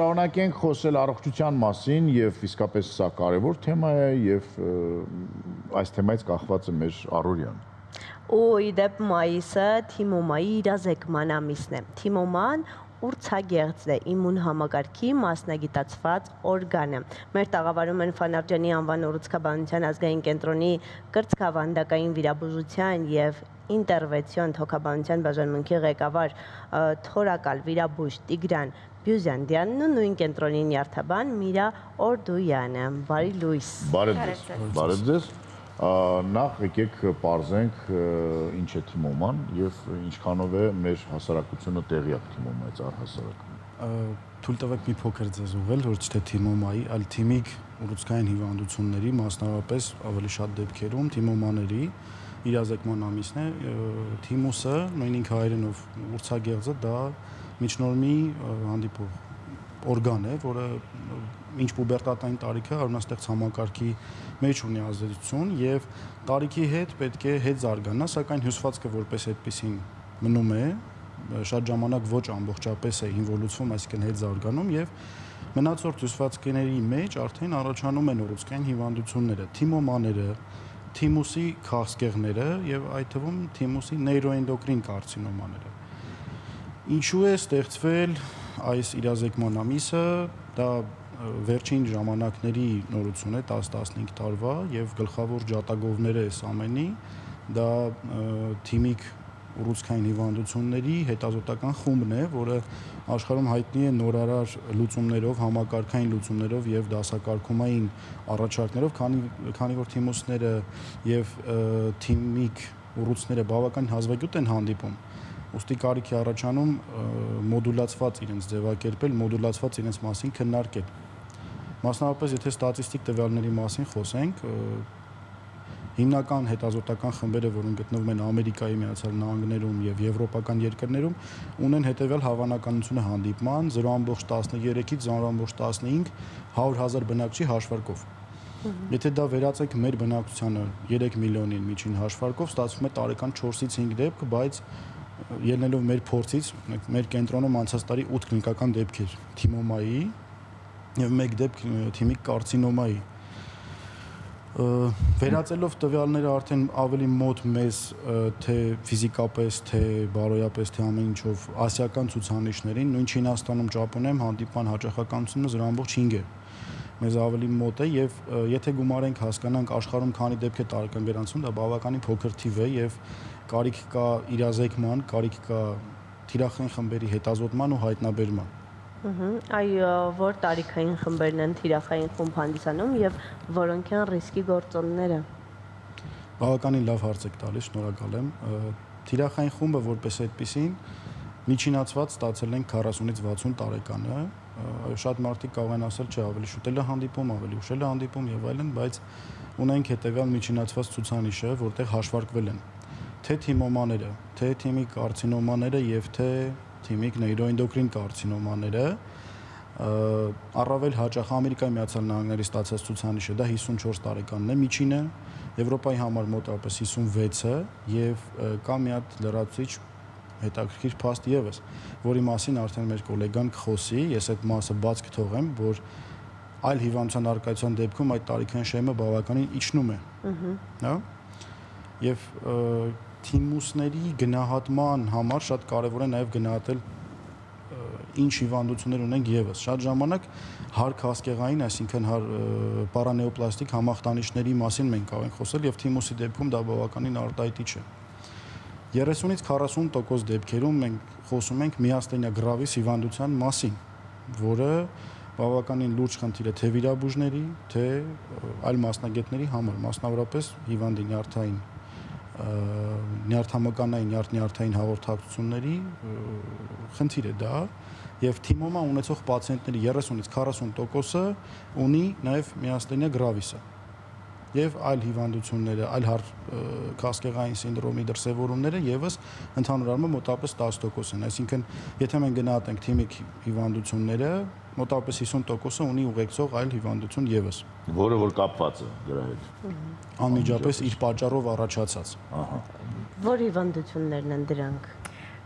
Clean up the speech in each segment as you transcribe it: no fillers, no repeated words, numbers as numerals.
Շարունակենք խոսել առողջության մասին եւ իսկապես սա կարեւոր թեմա է եւ այս թեմայից կախված է մեր առօրյան։ Ու իդեպ մայիսը թիմոմայի իրազեկման ամիսն է։ Թիմոման ուրցագեղձ է, իմուն համակարգի մասնագիտացված օրգանը։ Մեր տաղավարում են Ֆանարջանի անվան ուռուցքաբանության ազգային կենտրոնի կրծքավանդակային վիրաբուժության եւ ինտերվենցիոն թոքաբանության բաժանմունքի ղեկավար թորակալ վիրաբույժ Տիգրան Բյուզանդյանն ու նույն կենտրոնի նյարդաբան Միրա Օրդոյանը։ Բարի լույս։ Բարև ձեզ։ Նախ եկեք պարզենք ինչ է թիմոման եւ ինչքանով է մեր հասարակությունը տեղյակ թիմոմայից առհասարակ։ Թույլ տվեք մի փոքր ձեզ ուղղել, որ չէ թիմոմայի, այլ թիմիկ ուռուցքային հիվանդությունների, մասնավորապես ավելի շատ դեպքերում թիմոմաների իրազեկման ամիսն է։ Թիմուսը, նույն ինքը հայերենով ուրցագեղձը, դա միջնորմի հանդիպող օրգան է, որը ինչ պուբերտատային տարիքը արյունաստեղծ համակարգի մեջ ունի ազդեցություն եւ տարիքի հետ պետք է հետ զարգանա, սակայն հյուսվածքը որպես այդպեսին մնում է, շատ ժամանակ ոչ ամբողջապես է ինվոլյուցվում, այսինքն հետ զարգանում եւ մնացորդ հյուսվածքների մեջ արդեն առաջանում են ուռուցքային հիվանդությունները, թիմոմաները, թիմուսի քաղցկեղները եւ այդ թվում թիմուսի նեյրոէնդոկրին կարցինոմաները։ Ինչու է ստեղծվել այս իրազեկման ամիսը, դա վերջին ժամանակների նորություն է 10-15 տարվա եւ գլխավոր ջատագովները այս ամենի դա թիմիկ ուռուցքային հիվանդությունների հետազոտական խումբն է, որը աշխարհում հայտնի է նորարար լուծումներով, համակարգային լուծումներով եւ դասակարգումային առաջարկներով, քանի որ թիմուսները եւ թիմիկ ուռուցքները բավական հազվագյուտ են հանդիպում, ուստի կարիք է առաջանում մոդուլացված իրենց ձևակերպել, մոդուլացված իրենց մասին քննարկել։ Մասնավորապես, եթե ստատիստիկ տվյալների մասին խոսենք, հիմնական հետազոտական խմբերը, որոնք գտնվում են Ամերիկայի Միացյալ Նահանգներում եւ եվրոպական երկրներում, ունեն հետեւյալ հավանականությունը հանդիպման 0.13-ից 0.15 100,000 բնակչի հաշվարկով։ Եթե դա վերածենք մեր բնակչությանը 3 միլիոնին միջին հաշվարկով, ստացվում է տարեկան 4-ից 5 դեպք, բայց ելնելով մեր փորձից, մեր կենտրոնում անցած տարի 8 կլինիկական դեպքեր թիմոմայի եւ 1 դեպք թիմիկ կարցինոմայի։ Վերածելով տվյալները արդեն ավելի մոտ մեզ թե ֆիզիկապես, թե բարոյապես, թե ամեն ինչով ասիական ցուցանիշներին, նույն Չինաստանում, Ճապոնիայում հանդիպման հաճախականությունը 0.5 է։ Մեզ ավելի մոտ է եւ եթե գումարենք հասկանանք աշխարհում քանի դեպք է տարեկան գրանցում, դա բավականին փոքր թիվ է եւ կարիք կա իրազեկման, կարիք կա թիրախային խմբերի հետազոտման ու հայտնաբերման։ Այո, որ տարիքային խմբերն են թիրախային խումբ հանդիսանում եւ որոնք են ռիսկի գործոնները։ Բավականին լավ հարց եք տալիս, շնորհակալ եմ։ Թիրախային խումբը որպես այդպեսին միջինացված ստացել են 40-ից 60 տարեկանը, շատ մարդիկ կարող են ասել, չէ, ավելի շուտ է հանդիպում, ավելի ուշ է հանդիպում եւ այլն, բայց ունենք հետեւյալ միջինացված ցուցանիշը, որտեղ հաշվարկվել են թե թիմոմաները, թե թիմիկ կարցինոմաները եւ թե թիմիկ նեյրոէնդոկրին կարցինոմաները, առավել հաճախ Ամերիկայի Միացյալ Նահանգների ստացած ցուցանիշը դա 54 տարեկանն է միջինը, Եվրոպայի համար մոտավորապես 56-ը եւ կա մի հատ լրացուցիչ հետաքրքիր փաստ եւս, որի մասին արդեն մեր գոլեգան կխոսի, ես այդ մասը բաց կթողեմ, որ այլ հիվանդության արկայության դեպքում այդ տարիքային շեմը բավականին իջնում է։ Հա։ Եվ թիմուսների գնահատման համար շատ կարևոր է նաեւ գնահատել ինչ հիվանդություններ ունենք եւս։ Շատ ժամանակ հարկ-հասկեղային, այսինքն պարանեոպլաստիկ համախտանիշների մասին մենք կարող ենք խոսել եւ թիմուսի դեպքում դա բավականին արտահայտիչ է։ 30-ից 40% դեպքերում մենք խոսում ենք միաստենյա գրավիս հիվանդության մասին, որը բավականին լուրջ խնդիր է թե վիրաբույժների, թե այլ մասնագետների համար, մասնավորապես հիվանդի նյարդամկանային նյարդային հաղորդակցությունների խնդիր է դա եւ թիմոմա ունեցող պացիենտների 30-ից 40%-ը ունի նաեւ միաստենյա գրավիսը եւ այլ հիվանդությունները, այլ քաղցկեղային սինդրոմի դրսևորումները եւս ընդհանուր առմամբ մոտավորապես 10% են, այսինքն եթե մենք գնահատենք թիմիկ հիվանդությունները, մոտավորապես 50%-ը ունի ուղեկցող այլ հիվանդություն եւս, որը որ կապված է դրա հետ։ Անմիջապես իր պատճառով առաջացած։ Որ հիվանդություններն են դրանք։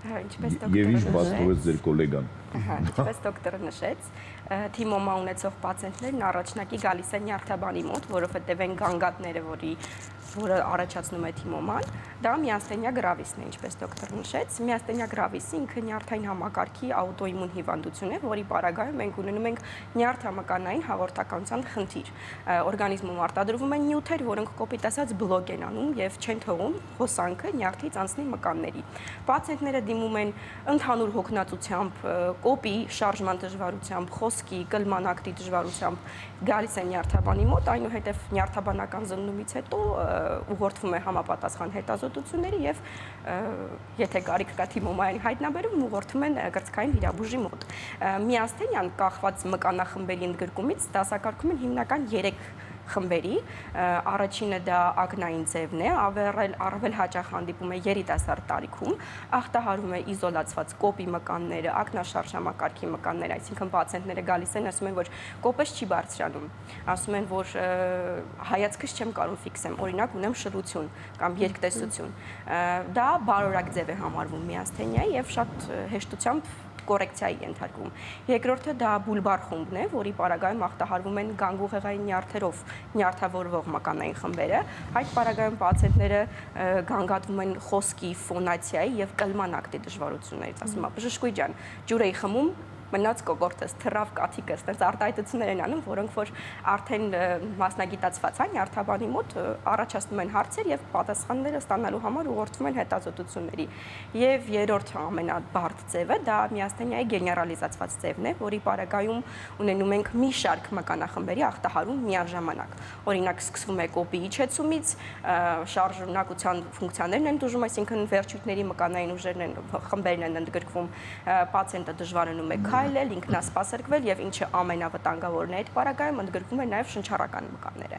Ինչպես Եվ ինչ պատկերեց ձեր գոլեգան։ Ինչպես դոկտորը նշեց, թիմոմա ունեցող պացիենտներն առաջնակի գալիս են նյարդաբանի մոտ, որովհետև այն գանգատները, որը առաջացնում է թիմոման, դա միաստենյա գրավիսն է, ինչպես դոկտորը նշեց։ Միաստենյա գրավիսը ինքը նյարդային համակարգի աուտոիմուն հիվանդություն է, որի պարագայում մենք ունենում ենք նյարդամկանային հաղորդականության խնդիր։ Օրգանիզմում արտադրվում են նյութեր, որոնք կոպիտ ասած բլոկ են անում եւ չեն թողում հոսանքը նյարդից անցնի մկանների։ Պացիենտները դիմում են ընդհանուր հոգնածությամբ, կոպի շարժման դժվարությամբ, խոսքի, կլման ակտի դժվարությամբ, գալիս են նյարդաբանի մոտ, այնուհետև նյարդաբանական զննումից հետո ուղղորդվում է համապատասխան հետազոտությունների եւ եթե կարիք կա թիմոմային հայտնաբերում ուղղորդում են կրծքային վիրաբույժի մոտ։ Միաստենյան կախված մկանախմբերի ընդգրկումից դասակարգում են հիմնական 3 խմբերի, առաջինը դա ակնային ձևն է, առավել հաճախ հանդիպում է երիտասարդ տարիքում, ախտահարում է իզոլացված կոպի մկանները, ակնաշարժ համակարգի մկանները, այսինքն պացիենտները գալիս են, ասում են, որ կոպս չի բարձրանում, ասում են, որ հայացքս չեմ կարող ֆիքսեմ, օրինակ ունեմ շլություն կամ երկտեսություն։ Դա բարորակ ձև է համարվում միաստենյայի եւ շատ հեշտությամբ կորեկցիայի ենթարկվում։ Երկրորդը դա բուլբար խումբն է, որի պարագայում ախտահարվում են գանգուղեղային նյարդերով նյարդավորվող մկանային խմբերը։ Այդ պարագայում պացիենտները գանգատվում են խոսքի, ֆոնացիայի եւ կլման ակտի դժվարություններից, ասում եմ, բժշկուի ջան, ջուր էի խմում, մնաց կոկորտս, թռավ կաթիկս, այդպես արտահայտություններ են անում, որոնք որ արդեն մասնագիտացված են նյարդաբանի մոտ, առաջացնում են հարցեր եւ պատասխանները ստանալու համար ուղղորդվում են հետազոտությունների։ Եվ երրորդ ամենաբարդ ձևը դա միաստենյայի գեներալիզացված ձևն է, որի պարագայում ունենում ենք մի շարք մկանախմբերի ախտահարում միաժամանակ։ Օրինակ սկսվում է կոպի իջեցումից, շարժունակության ֆունկցիաներն են դժում, այսինքն վերջույթների մկանային ուժերն են, խմբերն են ընդգրկվում, պացիենտը դժվարանում է քայլել, ինքնասպասարկվել եւ ինչը ամենավտանգավորն է այդ պարագայում ընդգրկվում է նաեւ շնչառական մկանները։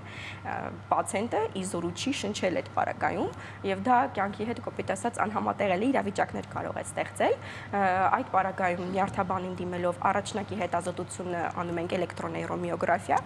Պացիենտը իզորուչի շնչել այդ պարագայում եւ դա կյանքի հետ կոպիտ ասած անհամատեղելի իրավիճակներ կարող է ստեղծել։ Այդ պարագայում նյարդաբանին դիմելով առաջնակի հետազոտությունը անում ենք էլեկտրոնեյրոմիոգրաֆիա,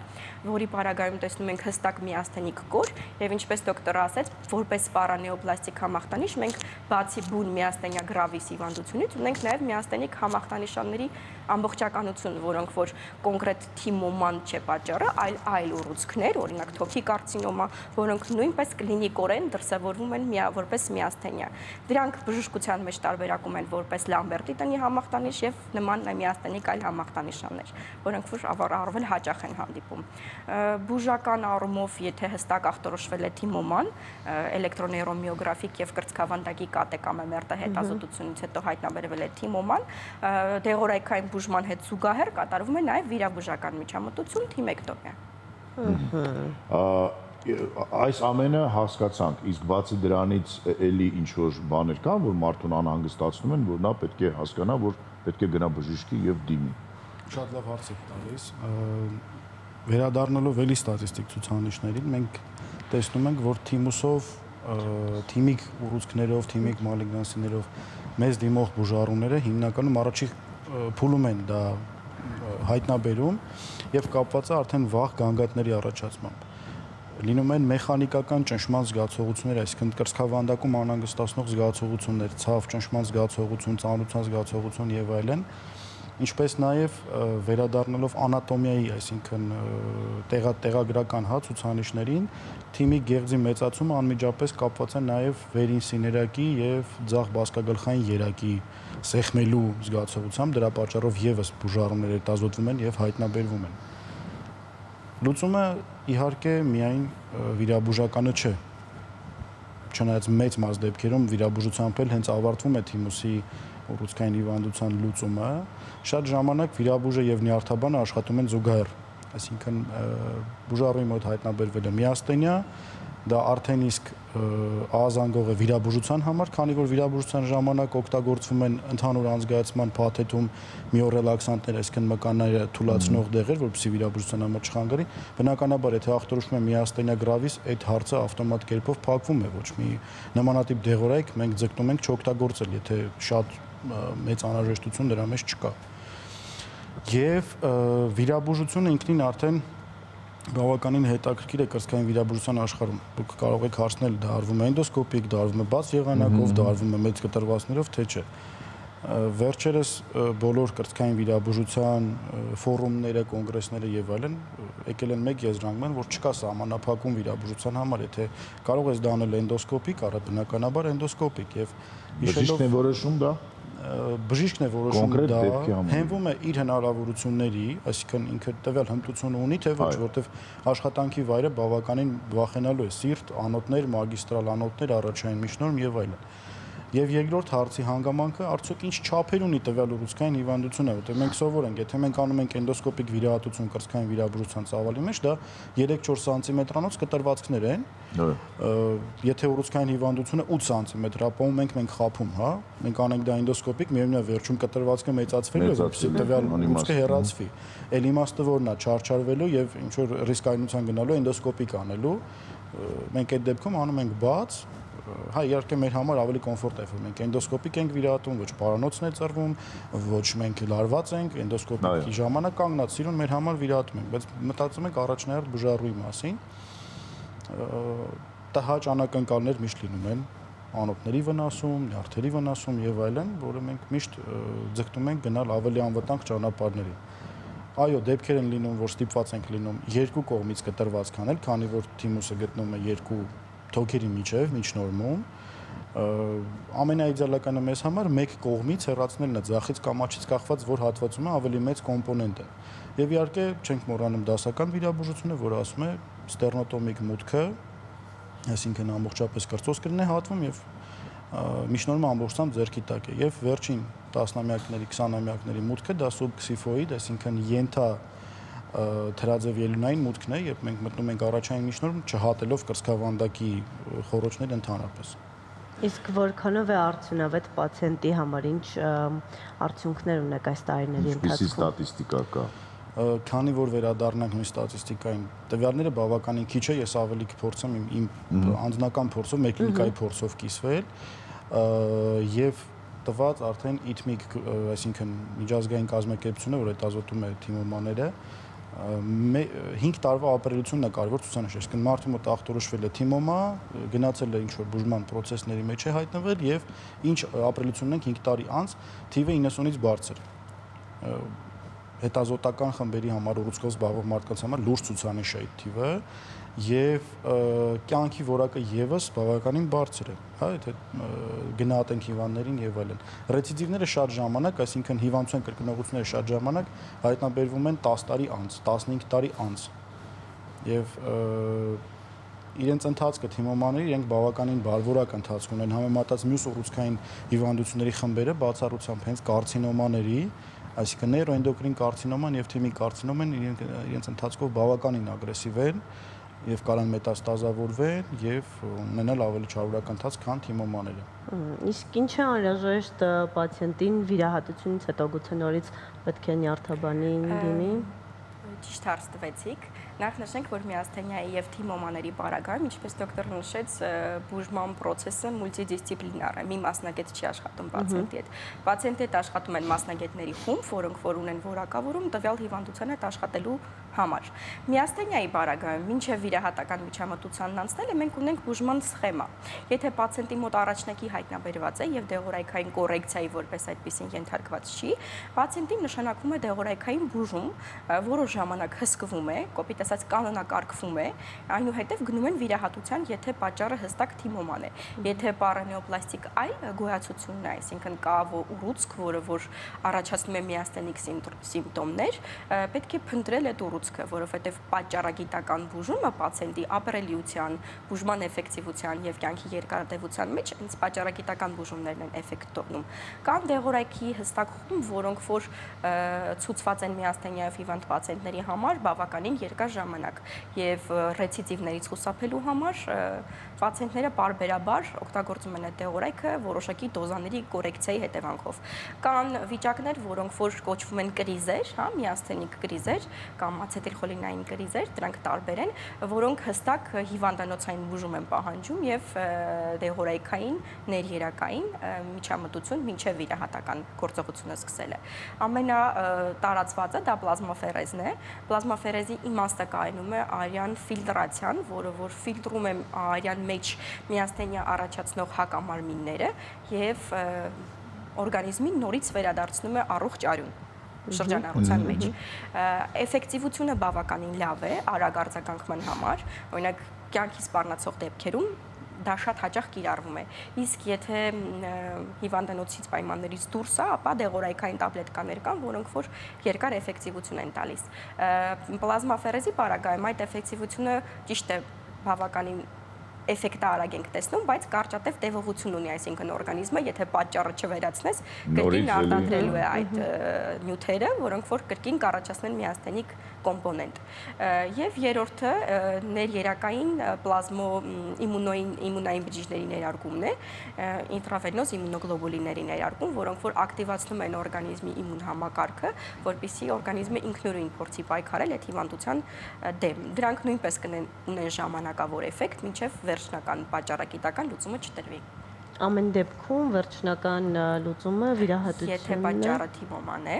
որի պարագայում տեսնում ենք հստակ միաստենիկ կոր եւ ինչպես դոկտորը ասաց, որպես պարանեոպլաստիկ համախտանիշ մենք բացի բուն միաստենյա գրավիս հիվանդությունից ունենք նաեւ միաստենիկ համախտանիշանների ամբողջականություն, որոնք որ կոնկրետ թիմոման չէ պատճառը, այլ ուռուցքներ, օրինակ թոքի կարցինոմա, որոնք նույնպես կլինիկորեն դրսևորվում են որպես միաստենյա։ Դրանք բժշկության մեջ տարբերակում են որպես Լամբերտի տնի համախտանիշ եւ նման միաստենիկ այլ համախտանիշներ, որոնք որ առավել հաճախ են հանդիպում։ Բուժական առումով, եթե հստակ ախտորոշվել է թիմոման, էլեկտրոնեյրոմիոգրաֆիկ եւ կրծքավանդակի կատեկամեմերտը հետազոտությունից հետո հայտնաբերվել է թիմոման, դեղորայքային բուժման հետ զուգահեռ կատարվում է նաև վիրաբուժական միջամտություն թիմեկտոմիա։ Այս ամենը հասկացանք, իսկ բացի դրանից էլի ինչ որ բաներ կան, որ մարդուն անհանգստացնում են, որ նա պետք է հասկանա, որ պետք է գնա բժշկի եւ դիմի։ Շատ լավ հարց եք տալիս։ Վերադառնալով էլի ստատիստիկ ցուցանիշներին, մենք տեսնում ենք, որ թիմուսով, թիմիկ ուռուցքներով, թիմիկ մալիգնանսիներով մեզ դիմող բուժառուները հիմնականում առաջի փուլում են դա հայտնաբերում եւ կապված է արդեն վաղ գանգատների առաջացմամբ։ Լինում են մեխանիկական ճնշման զգացողություններ, այսինքն կրծքավանդակում անհանգստացնող զգացողություններ, ցավ, ճնշման զգացողություն, ծանրության զգացողություն եւ այլն, ինչպես նաեւ վերադառնալով անատոմիայի, այսինքն տեղագրական ցուցանիշներին, թիմի գեղձի մեծացումը անմիջապես կապված է նաեւ վերին սիներակի եւ ձախ բասկագլխային երակի սեղմելու զգացողությամբ, դրա պատճառով եւս բուժառուներ հետազոտվում են եւ հայտնաբերվում են։ Լուծումը իհարկե միայն վիրաբուժականը չէ։ Չնայած մեծ մաս դեպքերում վիրաբուժությամբ էլ հենց ավարտվում է թիմուսի ուռուցքային հիվանդության լուծումը, շատ ժամանակ վիրաբուժը եւ նյարդաբանը աշխատում են զուգահեռ, այսինքն բուժառուի մոտ հայտնաբերվել է միաստենյա, դա արդեն իսկ ահազանգող է վիրաբուժության համար, քանի որ վիրաբուժության ժամանակ օգտագործվում են ընդհանուր անզգայացման փաթեթում միորելաքսանտներ, այսինքն մկանները թուլացնող դեղեր, որպեսզի վիրաբուժության համար չխանգարի, բնականաբար եթե ախտորոշվում է միաստենյա գրավիս, այդ հարցը ավտոմատ կերպով փակվում է, ոչ մի նմանատիպ դեղորայք մենք ձգտում ենք չօգտագործել, եթե շատ մեծ անհրաժեշտություն դրա մեջ չկա։ Եվ վիրաբուժությունը ինքնին արդեն բավականին հետաքրքիր է կրծքային վիրաբուժության աշխարհում։ Դուք կարող եք հարցնել, դա արվում է էնդոսկոպիկ, դա արվում է բաց եղանակով, դա արվում է մեծ կտրվածներով, թե չէ։ Վերջերս բոլոր կրծքային վիրաբուժության ֆորումները, կոնգրեսները եւ այլն եկել են մեկ եզրանկման, որ չկա սահմանափակում վիրաբուժության համար, եթե կարող ես դա անել էնդոսկոպիկ, արա բնականաբար էնդոսկոպիկ եւ Բժիշկն է որոշում դա։ Բժիշկն է որոշում Կոնկրետ դա, դեպքի համար։ հենվում է իր հնարավորությունների, այսինքն ինքը տվյալ հմտությունը ունի, թե ոչ, որտեվ աշխատանքի վայրը բավականին վախենալու է, սիրտ, անոթներ, մագիստրալ անոթներ, առաջային միջնորմ եւ այլն։ Եվ երկրորդ հարցի հանգամանքը արդյոք ինչ չափեր ունի տվյալ ուռուցքային հիվանդությունը, որտեղ մենք սովոր ենք, եթե մենք անում ենք էնդոսկոպիկ վիրահատություն կրծքային վիրաբուժության ծավալի մեջ, դա 3-4 սանտիմետրանոց կտրվածքներ են։ Եթե ուռուցքային հիվանդությունը 8 սանտիմետր, ապահովում ենք խափում, հա, մենք անենք դա էնդոսկոպիկ, միևնույն է վերջում կտրվածքը մեծացվելու է, որպեսզի տվյալ ուռուցքը հեռացվի։ Էլ իմաստը որն է, չարչարվելու եւ ինչ որ ռիսկայնության գնալու էնդոսկոպիկ անելու։ Մենք այդ դեպքում անում ենք բաց, հա իհարկե մեր համար ավելի կոմֆորտ է, որ մենք էնդոսկոպիկ ենք վիրահատում, ոչ պարանոցն է ծռվում, ոչ մենք լարված ենք, էնդոսկոպիկի ժամանակ կանգնած սիրուն մեր համար վիրահատում ենք, բայց մտածում ենք առաջնահերթ բուժառուի մասին։ Տհաճ անակնկալներ միշտ լինում են, անոթների վնասում, նյարդերի վնասում եւ այլն, որը մենք միշտ ձգտում ենք գնալ ավելի անվտանգ ճանապարհների։ Այո, դեպքեր են լինում, որ ստիպված ենք լինում երկու կողմից կտրված կանել, քանի որ թիմուսը գտնվում է երկու թոքերի միջև, միջնորմում, ամենաիդեալականը մեզ համար մեկ կողմից հեռացնելն է ձախից կամ աջից կախված, որ հատվածում է ավելի մեծ կոմպոնենտ է։ Եվ իհարկե չենք մոռանում դասական վիրաբուժությունը, որը ասում է ստերնոտոմիկ մուտքը, այսինքն ամբողջապես կրծոսկրն է հատվում եւ միջնորմը ամբողջությամբ ձեռքի տակ է։ Եվ վերջին 10-ամյակների, 20-ամյակների մուտքը դա սուբքսիֆոիդ, այսինքն ենթա թրաձև ելունային մուտքն է, երբ մենք մտնում ենք առաջային միջնորմ, չհատելով կրծքավանդակի խոռոչներ ընդհանրապես։ Իսկ որքանով է արդյունավետ պացիենտի համար, ինչ արդյունքներ ունեք այս տարիների Ինչպիսի ընթացքում։ ստատիստիկա կա։ Քանի որ վերադառնանք նույն ստատիստիկային, տվյալները բավականին քիչ է, ես ավելի կփորձեմ իմ անձնական փորձով, մեր կլինիկայի փորձով կիսվել, եւ տված արդեն ITMIC, այսինքն միջազգային կազմակերպությունը, որ հետազոտում է թիմոմաները, 5 տարվա ապրելությունն է կարևոր ցուցանիշ, այսինքն մարդու մոտ ախտորոշվել է թիմոմա, գնացել է ինչ-որ բուժման process-ների մեջ է հայտնվել եւ ինչ ապրելություն ունենք 5 տարի անց, թիվը 90-ից բարձր։ Հետազոտական խմբերի համար ուռուցքով զբաղվող մարդկանց համար լուրջ ցուցանիշ է այդ թիվը եւ կյանքի որակը եւս բավականին բարձր է, հա, եթե գնահատենք հիվանդներին եւ այլն։ Ռեցիդիվները շատ ժամանակ, այսինքն հիվանդության կրկնողությունները շատ ժամանակ հայտնաբերվում են 10 տարի անց, 15 տարի անց։ Եվ իրենց ընթացքը թիմոմանների իրենք բավականին բարվորակ ընթացք ունեն համեմատած մյուս ուռուցքային հիվանդությունների խմբերը, բացառությամբ հենց կարցինոմաների, այսինքն նեյրոէնդոկրին կարցինոման եւ թիմիկ կարցինոման իրենց ընթացքով բավականին ագրեսիվ են եւ կարան մետաստազավորվեն եւ ունենալ ավելի չարորակ ընթացք, քան թիմոմաները։ Իսկ ինչ է անհրաժեշտ պացիենտին վիրահատությունից հետո գուցե նորից պետք է նյարդաբանի լինի։ Ճիշտ հարց տվեցիք։ Նախ նշենք, որ միասթենիայի եւ թիմոմաների պարագայում, ինչպես դոկտորը նշեց, բուժման process-ը մուլտիդիսցիպլինար է։ Մի մասնագետ չի աշխատում պացիենտի հետ։ Պացիենտի հետ աշխատում են մասնագետների խումբ, որոնք որ ունեն որակավորում տվյալ հիվանդության հետ աշխատելու համար։ Միասթենիայի պարագայում, մինչև վիրահատական միջամտությանն անցնելը մենք ունենք բուժման սխեմա։ Եթե պացիենտի մոտ առաջնակի հայտնաբերված է եւ դեղորայքային կոռեկցիայի որպես այդպեսին ենթարկված չի, պացիենտին նշանակվում է դեղորայքային բուժում, որը ժամանակ հսկվում է, կոպիտ ասած կանոնակարգվում է, այնուհետև գնում են վիրահատության, եթե պատճառը հստակ թիմոման է։ Եթե պարենեոպլաստիկ այլ գոյացությունն է, այսինքն կա ուռուցք, որը որ առաջացնում է միասթենիկ սիմպտոմներ, պետք է փնտրել այդ ուռուցքը, որովհետև պատճառագիտական բուժումը պացիենտի ապրելիության, բուժման էֆեկտիվության եւ կյանքի երկարատևության մեջ հենց պատճառագիտական բուժումներն են էֆեկտ տոնում։ Կան դեղորայքի հստակ խումբ, որոնք որ ցուցված են միասթենիայով հիվանդ պացիենտների համար բավականին երկար ժամանակ եւ ռեցիդիվներից խուսափելու համար պացիենտները պարբերաբար օգտագործում են այդ դեղորայքը որոշակի դոզաների կոռեկցիայի հետևանքով։ Կան վիճակներ, որոնք որ կոչվում են կրիզեր, հա, միասթենիկ կրիզեր կամ ացետիլխոլինային կրիզեր, դրանք տարբեր են, որոնք հստակ հիվանդանոցային բուժում են պահանջում եւ դեղորայքային, ներերակային միջամտություն մինչեւ վիրահատական գործողությունը սկսելը։ Ամենատարածվածը դա պլազմաֆերեզն է։ Պլազմաֆերեզի իմաստը կայանում է արյան ֆիլտրացիան, որը որ ֆիլտրում է արյան մեջ միասթենիա առաջացնող հակամարմինները եւ օրգանիզմին նորից վերադարձնում է առողջ արյուն շրջանառության մեջ։ Էֆեկտիվությունը բավականին լավ է արագ արձագանքման համար, օրինակ կյանքի սպառնացող դեպքերում դա շատ հաճախ կիրառվում է։ Իսկ եթե հիվանդանոցից պայմաններից դուրս է, ապա դեղորայքային տաբլետկաներ կան, որոնք որ երկար էֆեկտիվություն են տալիս։ Պլազմաֆերեզի պարագայում այդ էֆեկտիվությունը ճիշտ է բավականին էֆեկտը արագ ենք տեսնում, բայց կարճատև տևողություն ունի, այսինքն օրգանիզմը, եթե պատճառը չվերացնես, կրկին արտադրելու է այդ նյութերը, որոնք որ կրկին կառաջացնեն միաստենիկ կոմպոնենտ։ Եվ երրորդը ներերակային պլազմո իմունային բջիջների ներարկումն է, ինտրավենոզ իմունոգլոբուլինների ներարկում, որոնք որ ակտիվացնում են օրգանիզմի իմուն համակարգը, որպեսզի օրգանիզմը ինքնուրույն փորձի պայքարել այդ հիվանդության դեմ։ Դրանք նույնպես կունեն ժամանակավոր էֆեկտ, մինչև վերջնական պատճառագիտական լուծումը չտրվի։ Ամեն դեպքում վերջնական լուծումը վիրահատությունն է։ Եթե պատճառը թիմոման է,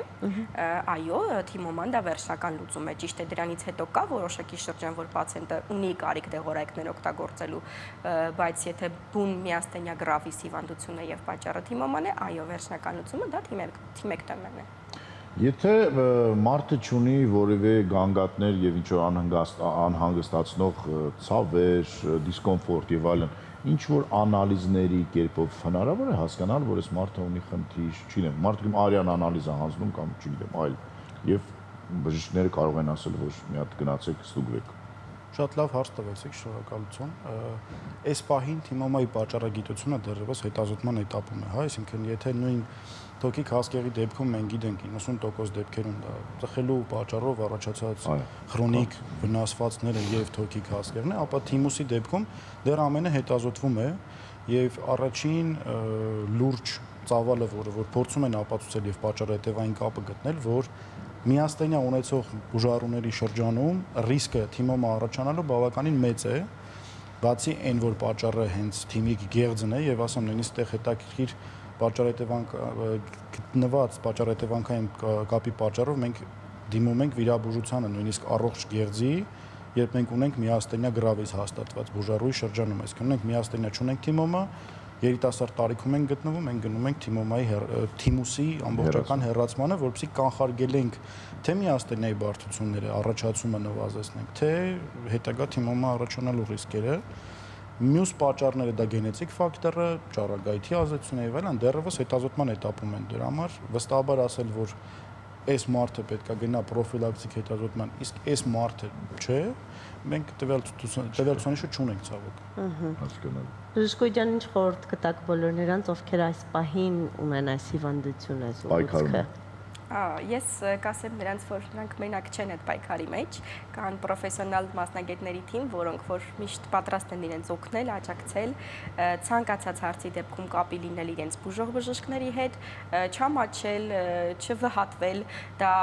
այո, թիմոման դա վերջնական լուծում է։ Ճիշտ է, դրանից հետո կա որոշակի շրջան, որ պացիենտը ունի կարիք դեղորայքներ օգտագործելու, բայց եթե բուն միաստենյա գրավիս հիվանդություն է եւ պատճառը թիմոման է, այո, վերջնական լուծումը դա թիմեկտոմիան է։ Եթե մարդը ունի որևէ գանգատներ եւ ինչ-որ անհանգստացնող ցավեր, դիսկոմֆորտ եւ այլն, ինչ որ անալիզների կերպով հնարավոր է հասկանալ, որ այս մարդը ունի խնդիր, չգիտեմ, մարդը արյան անալիզ է հանձնում կամ չգիտեմ, այլ եւ բժիշկները կարող են ասել, որ մի հատ գնացեք, ստուգվեք։ Շատ լավ հարց տվեցիք, շնորհակալություն։ Այս պահին թիմոմայի պատճառագիտությունը դեռևս հետազոտման էտապում է, հա, այսինքն եթե նույն թոքիկ հասկեղի դեպքում մենք գիտենք 90% դեպքերում դա ծխելու պատճառով առաջացած քրոնիկ վնասվածքները եւ թոքիկ հասկեղն է, ապա թիմուսի դեպքում դեռ ամենը հետազոտվում է եւ առաջին լուրջ ծավալը, որը փորձում են ապացուցել եւ պատճառահետեւային կապը գտնել, որ միաստենյա ունեցող բուժառուների շրջանում ռիսկը թիմոմա առաջանալու բավականին մեծ է, բացի այն, որ պատճառը հենց թիմիկ գեղձն է եւ ասեմ նույնիսկ տեղ հետաքրքիր գտնված պատճառահետևանքային կապի պատճառով մենք դիմում ենք վիրաբուժությանը նույնիսկ առողջ գեղձի, երբ մենք ունենք միաստենյա գրավից հաստատված բուժառուի շրջանում, այսինքն ունենք միաստենյա, չունենք թիմոմա, երիտասարդ տարիքում ենք գտնվում, մենք գնում ենք թիմուսի ամբողջական հեռացմանը, որովհետեւ կանխարգելենք թե միաստենյայի բարդությունները, առաջացումը նվազեցնենք, թե հետագա թիմոմա առաջանալու ռիսկերը։ Մյուս պատճառները դա գենետիկ ֆակտորը, ճառագայթի ազդեցությունը եւ այլն, դեռևս հետազոտման էտապում են դրա համար, վստահաբար ասել, որ այս մարդը պետքա գնա պրոֆիլակտիկ հետազոտման, իսկ այս մարդը չէ, մենք տվյալ ցուցանիշը չունենք ցավոք։ Հասկանալի։ Բժշկոյյան ինչ խորհուրդ կտաք բոլոր նրանց, ովքեր այս պահին ունեն այս հիվանդությունը, այս ուղղությունը։ Ես կասեմ նրանց, որ նրանք մենակ չեն այդ պայքարի մեջ, կան պրոֆեսիոնալ մասնագետների թիմ, որոնք որ միշտ պատրաստ են իրենց օգնել, աջակցել, ցանկացած հարցի դեպքում կապի լինել իրենց բուժող բժիշկների հետ, չամաչել, չվհատվել, դա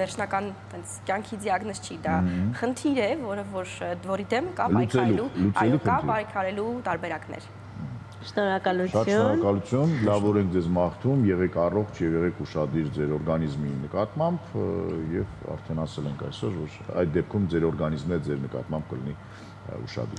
վերջնական կյանքի դիագնոզ չի, դա խնդիր է, որի դեմ կա պայքարելու, այո, կա պայքարելու տարբերակներ։ Շնորհակալություն։ Շատ շնորհակալություն, լավ օրենք ձեզ մաղթում, եղեք առողջ եւ եղեք ուշադիր ձեր օրգանիզմի նկատմամբ եւ արդեն ասել ենք այսօր, որ այդ դեպքում ձեր օրգանիզմը ձեր նկատմամբ կլինի ուշադիր։